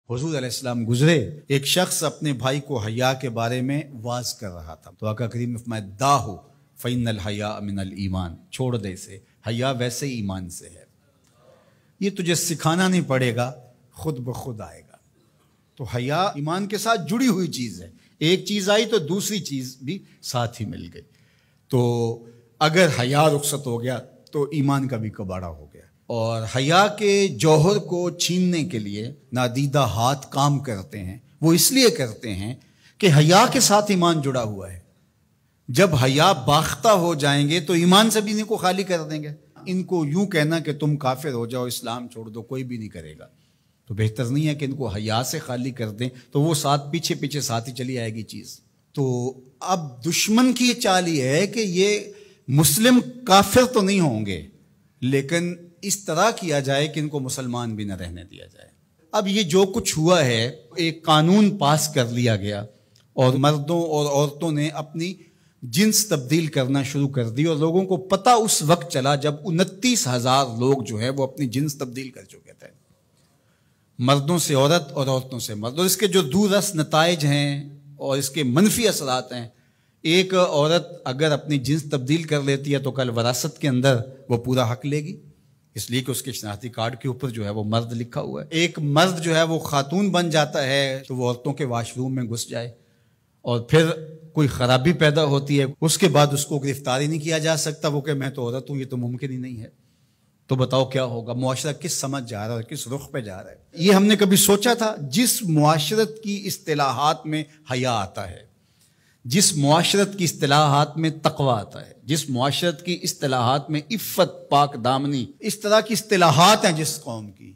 حضور علیہ السلام گزرے، ایک شخص اپنے بھائی کو حیا کے بارے میں واز کر رہا تھا، تو آقا کریم نے فرمایا داہو فإن الحیاء من الایمان، چھوڑ دے اسے، حیا ویسے ہی ایمان سے ہے، یہ تجھے سکھانا نہیں پڑے گا، خود بخود آئے گا۔ تو حیا ایمان کے ساتھ جڑی ہوئی چیز ہے، ایک چیز آئی تو دوسری چیز بھی ساتھ ہی مل گئی۔ تو اگر حیا رخصت ہو گیا تو ایمان کا بھی کباڑا ہو گیا۔ اور حیا کے جوہر کو چھیننے کے لیے نادیدہ ہاتھ کام کرتے ہیں، وہ اس لیے کرتے ہیں کہ حیا کے ساتھ ایمان جڑا ہوا ہے۔ جب حیا باختہ ہو جائیں گے تو ایمان سے بھی ان کو خالی کر دیں گے۔ ان کو یوں کہنا کہ تم کافر ہو جاؤ، اسلام چھوڑ دو، کوئی بھی نہیں کرے گا۔ تو بہتر نہیں ہے کہ ان کو حیا سے خالی کر دیں، تو وہ ساتھ پیچھے پیچھے ساتھ ہی چلی آئے گی چیز۔ تو اب دشمن کی یہ چال یہ ہے کہ یہ مسلم کافر تو نہیں ہوں گے، لیکن اس طرح کیا جائے کہ ان کو مسلمان بھی نہ رہنے دیا جائے۔ اب یہ جو کچھ ہوا ہے، ایک قانون پاس کر لیا گیا اور مردوں اور عورتوں نے اپنی جنس تبدیل کرنا شروع کر دی، اور لوگوں کو پتہ اس وقت چلا جب 29,000 لوگ جو ہے وہ اپنی جنس تبدیل کر چکے تھے، مردوں سے عورت اور عورتوں سے مرد۔ اور اس کے جو دوررس نتائج ہیں اور اس کے منفی اثرات ہیں، ایک عورت اگر اپنی جنس تبدیل کر لیتی ہے تو کل وراثت کے اندر وہ پورا حق لے گی، اس لیے کہ اس کے شناختی کارڈ کے اوپر جو ہے وہ مرد لکھا ہوا ہے۔ ایک مرد جو ہے وہ خاتون بن جاتا ہے تو وہ عورتوں کے واش روم میں گھس جائے اور پھر کوئی خرابی پیدا ہوتی ہے، اس کے بعد اس کو گرفتاری نہیں کیا جا سکتا، وہ کہ میں تو عورت ہوں، یہ تو ممکن ہی نہیں ہے۔ تو بتاؤ کیا ہوگا؟ معاشرہ کس سمجھ جا رہا ہے، کس رخ پہ جا رہا ہے؟ یہ ہم نے کبھی سوچا تھا؟ جس معاشرت کی اصطلاحات میں حیا آتا ہے، جس معاشرت کی اصطلاحات میں تقوی آتا ہے، جس معاشرت کی اصطلاحات میں عفت، پاک دامنی، اس طرح کی اصطلاحات ہیں جس قوم کی،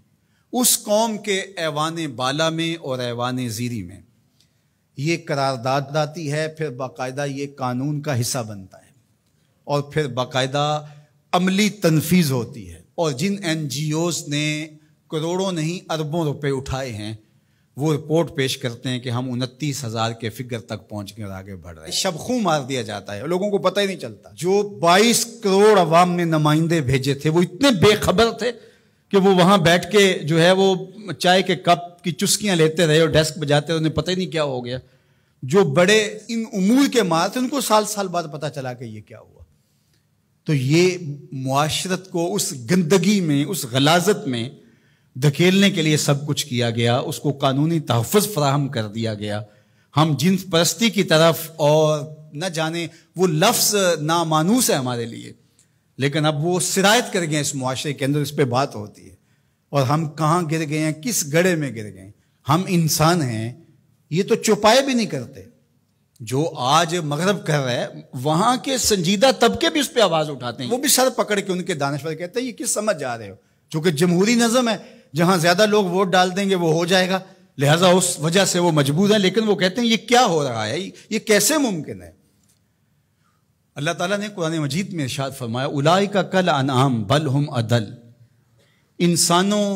اس قوم کے ایوان بالا میں اور ایوان زیری میں یہ قرارداد آتی ہے، پھر باقاعدہ یہ قانون کا حصہ بنتا ہے، اور پھر باقاعدہ عملی تنفیذ ہوتی ہے۔ اور جن این جی اوز نے کروڑوں نہیں اربوں روپے اٹھائے ہیں، وہ رپورٹ پیش کرتے ہیں کہ ہم 29,000 کے فگر تک پہنچ کر آگے بڑھ رہے ہیں۔ شبخوں مار دیا جاتا ہے، لوگوں کو پتہ ہی نہیں چلتا۔ جو 22 کروڑ عوام نے نمائندے بھیجے تھے، وہ اتنے بے خبر تھے کہ وہ وہاں بیٹھ کے جو ہے وہ چائے کے کپ کی چسکیاں لیتے رہے اور ڈیسک بجاتے رہے، انہیں پتہ ہی نہیں کیا ہو گیا۔ جو بڑے ان امور کے مار تھے، ان کو سال بعد پتہ چلا کہ یہ کیا ہوا۔ تو یہ معاشرت کو اس گندگی میں، اس غلاظت میں دھکیلنے کے لیے سب کچھ کیا گیا، اس کو قانونی تحفظ فراہم کر دیا گیا۔ ہم جنس پرستی کی طرف، اور نہ جانے وہ لفظ نامانوس ہے ہمارے لیے، لیکن اب وہ سرایت کر گئے اس معاشرے کے اندر، اس پہ بات ہوتی ہے۔ اور ہم کہاں گر گئے ہیں، کس گڑھے میں گر گئے ہیں؟ ہم انسان ہیں، یہ تو چوپائے بھی نہیں کرتے۔ جو آج مغرب کر رہا ہے، وہاں کے سنجیدہ طبقے بھی اس پہ آواز اٹھاتے ہیں، وہ بھی سر پکڑ کے ان کے دانشور کہتے ہیں یہ کس سمجھ جا رہے ہو؟ چونکہ جمہوری نظم ہے، جہاں زیادہ لوگ ووٹ ڈال دیں گے وہ ہو جائے گا، لہٰذا اس وجہ سے وہ مجبور ہیں۔ لیکن وہ کہتے ہیں یہ کیا ہو رہا ہے، یہ کیسے ممکن ہے؟ اللہ تعالیٰ نے قرآن مجید میں ارشاد فرمایا اولئک کالانعام بل ہم اضل، انسانوں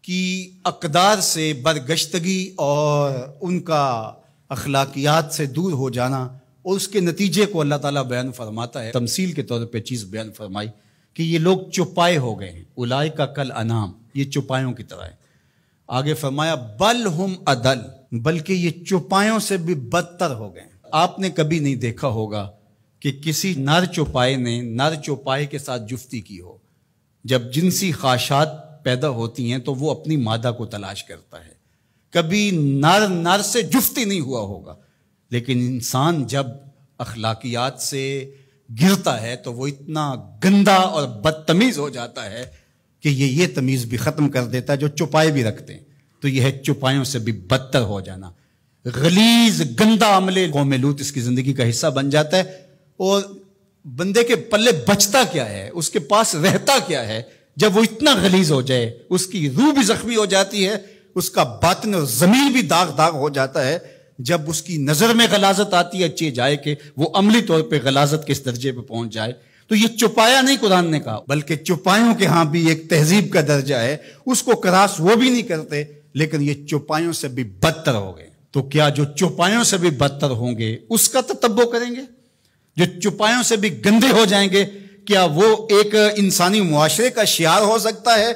کی اقدار سے برگشتگی اور ان کا اخلاقیات سے دور ہو جانا، اور اس کے نتیجے کو اللہ تعالیٰ بیان فرماتا ہے، تمثیل کے طور پہ چیز بیان فرمائی کہ یہ لوگ چوپائے ہو گئے ہیں۔ اولئک کالانعام، یہ چوپایوں کی طرح ہے۔ آگے فرمایا بل ہم اضل، بلکہ یہ چوپایوں سے بھی بدتر ہو گئے ہیں۔ آپ نے کبھی نہیں دیکھا ہوگا کہ کسی نر چوپائے نے نر چوپائے کے ساتھ جفتی کی ہو۔ جب جنسی خواہشات پیدا ہوتی ہیں تو وہ اپنی مادہ کو تلاش کرتا ہے۔ کبھی نر سے جفتی نہیں ہوا ہوگا، لیکن انسان جب اخلاقیات سے گرتا ہے تو وہ اتنا گندا اور بدتمیز ہو جاتا ہے کہ یہ تمیز بھی ختم کر دیتا ہے جو چوپائے بھی رکھتے ہیں۔ تو یہ ہے چوپایوں سے بھی بدتر ہو جانا، غلیظ گندا عمل قوم لوط اس کی زندگی کا حصہ بن جاتا ہے۔ اور بندے کے پلے بچتا کیا ہے، اس کے پاس رہتا کیا ہے جب وہ اتنا غلیظ ہو جائے؟ اس کی روح بھی زخمی ہو جاتی ہے، اس کا باطن اور ضمیر بھی داغ ہو جاتا ہے جب اس کی نظر میں غلاظت آتی ہے، اچھے جائے کہ وہ عملی طور پہ غلاظت کے اس درجے پہ پہنچ جائے۔ تو یہ چوپایا نہیں قرآن نے کہا، بلکہ چوپایوں کے ہاں بھی ایک تہذیب کا درجہ ہے، اس کو کراس وہ بھی نہیں کرتے، لیکن یہ چوپایوں سے بھی بدتر ہو گئے۔ تو کیا جو چوپایوں سے بھی بدتر ہوں گے اس کا تتبع کریں گے؟ جو چوپایوں سے بھی گندے ہو جائیں گے، کیا وہ ایک انسانی معاشرے کا شعار ہو سکتا ہے؟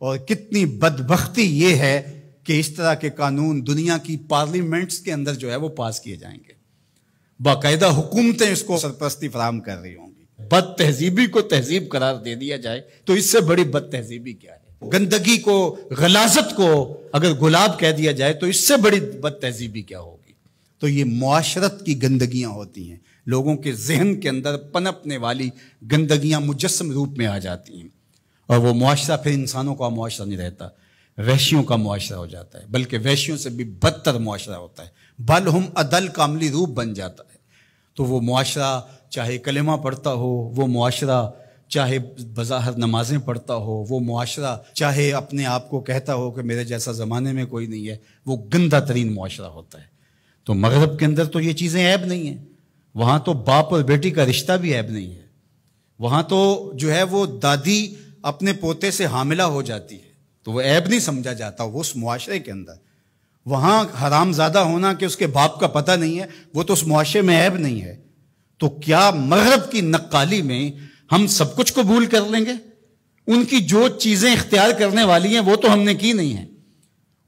اور کتنی بدبختی یہ ہے کہ اس طرح کے قانون دنیا کی پارلیمنٹس کے اندر جو ہے وہ پاس کیے جائیں گے، باقاعدہ حکومتیں اس کو سرپرستی فراہم کر رہی ہوں گی۔ بد تہذیبی کو تہذیب قرار دے دیا جائے تو اس سے بڑی بد تہذیبی کیا ہے؟ گندگی کو، غلاظت کو اگر گلاب کہہ دیا جائے تو اس سے بڑی بد تہذیبی کیا ہوگی؟ تو یہ معاشرت کی گندگیاں ہوتی ہیں، لوگوں کے ذہن کے اندر پنپنے والی گندگیاں مجسم روپ میں آ جاتی ہیں، اور وہ معاشرہ پھر انسانوں کا معاشرہ نہیں رہتا، وحشیوں کا معاشرہ ہو جاتا ہے، بلکہ وحشیوں سے بھی بدتر معاشرہ ہوتا ہے، بل ہم عدل کا عملی روپ بن جاتا ہے۔ تو وہ معاشرہ چاہے کلمہ پڑھتا ہو، وہ معاشرہ چاہے بظاہر نمازیں پڑھتا ہو، وہ معاشرہ چاہے اپنے آپ کو کہتا ہو کہ میرے جیسا زمانے میں کوئی نہیں ہے، وہ گندہ ترین معاشرہ ہوتا ہے۔ تو مغرب کے اندر تو یہ چیزیں عیب نہیں ہیں، وہاں تو باپ اور بیٹی کا رشتہ بھی عیب نہیں ہے، وہاں تو جو ہے وہ دادی اپنے پوتے سے حاملہ ہو جاتی ہے تو وہ عیب نہیں سمجھا جاتا وہ اس معاشرے کے اندر۔ وہاں حرام زادہ ہونا کہ اس کے باپ کا پتہ نہیں ہے، وہ تو اس معاشرے میں عیب نہیں ہے۔ تو کیا مغرب کی نقالی میں ہم سب کچھ قبول کر لیں گے؟ ان کی جو چیزیں اختیار کرنے والی ہیں وہ تو ہم نے کی نہیں ہیں،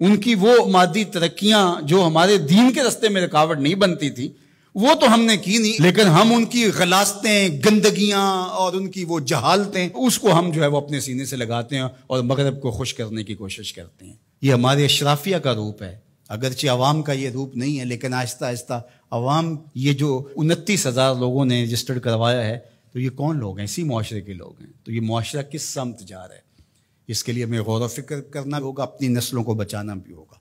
ان کی وہ مادی ترقیاں جو ہمارے دین کے راستے میں رکاوٹ نہیں بنتی تھی وہ تو ہم نے کی نہیں، لیکن ہم ان کی غلاظتیں، گندگیاں اور ان کی وہ جہالتیں اس کو ہم جو ہے وہ اپنے سینے سے لگاتے ہیں اور مغرب کو خوش کرنے کی کوشش کرتے ہیں۔ یہ ہمارے اشرافیہ کا روپ ہے، اگرچہ عوام کا یہ روپ نہیں ہے، لیکن آہستہ آہستہ عوام، یہ جو 29,000 لوگوں نے رجسٹرڈ کروایا ہے، تو یہ کون لوگ ہیں؟ اسی معاشرے کے لوگ ہیں۔ تو یہ معاشرہ کس سمت جا رہا ہے، اس کے لیے ہمیں غور و فکر کرنا ہوگا، اپنی نسلوں کو بچانا بھی ہوگا۔